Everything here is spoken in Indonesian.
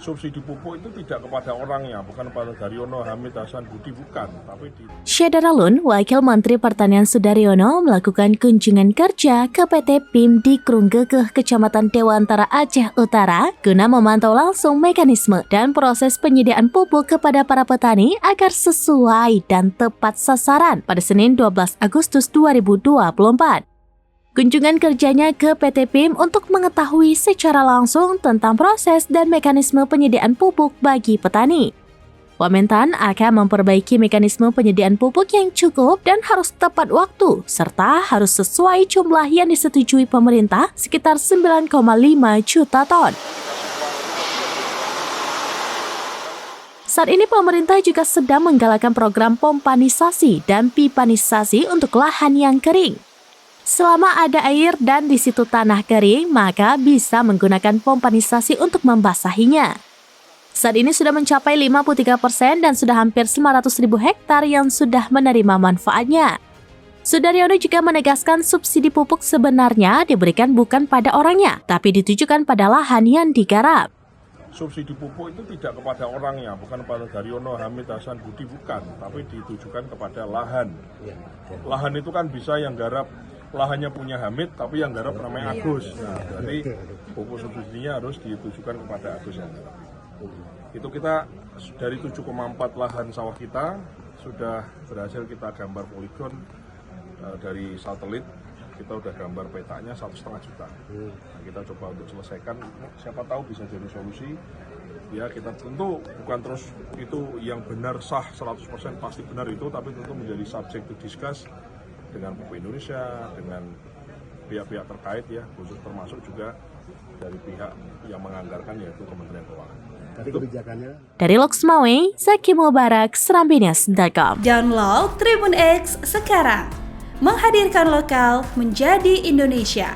subsidi pupuk itu tidak kepada orangnya, bukan pada Daryono, Hamid, Hasan, Budi, bukan, tapi di... Syadaralun, Wakil Menteri Pertanian Sudaryono melakukan kunjungan kerja ke PT PIM di Krunggegeh, Kecamatan Dewantara, Aceh Utara, guna memantau langsung mekanisme dan proses penyediaan pupuk kepada para petani agar sesuai dan tepat sasaran pada Senin 12 Agustus 2024. Kunjungan kerjanya ke PT PIM untuk mengetahui secara langsung tentang proses dan mekanisme penyediaan pupuk bagi petani. Wamentan akan memperbaiki mekanisme penyediaan pupuk yang cukup dan harus tepat waktu, serta harus sesuai jumlah yang disetujui pemerintah sekitar 9,5 juta ton. Saat ini pemerintah juga sedang menggalakkan program pompanisasi dan pipanisasi untuk lahan yang kering. Selama ada air dan di situ tanah kering, maka bisa menggunakan pompanisasi untuk membasahinya. Saat ini sudah mencapai 53% dan sudah hampir 900.000 hektar yang sudah menerima manfaatnya. Sudaryono juga menegaskan subsidi pupuk sebenarnya diberikan bukan pada orangnya, tapi ditujukan pada lahan yang digarap. Subsidi pupuk itu tidak kepada orangnya, bukan pada Daryono, Hamid, Hasan, Budi, bukan, tapi ditujukan kepada lahan. Lahan itu kan bisa yang garap, lahannya punya Hamid, tapi yang garap namanya Agus. Nah, jadi pupuk subsidinya harus ditujukan kepada Agus yang garap. Itu kita dari 7,4 lahan sawah kita sudah berhasil kita gambar poligon dari satelit. Kita udah gambar petanya 1,5 juta. Nah, kita coba untuk selesaikan, siapa tahu bisa jadi solusi. Ya kita tentu bukan terus itu yang benar sah 100% pasti benar itu, tapi tentu menjadi subject to discuss dengan Pupuk Indonesia, dengan pihak-pihak terkait ya, khusus termasuk juga dari pihak yang menganggarkan yaitu Kementerian Keuangan. Tadi kebijakannya. Dari Loksmawe, Zaki Mubarak, Serambinas.com. Download Tribun X sekarang. Menghadirkan lokal menjadi Indonesia.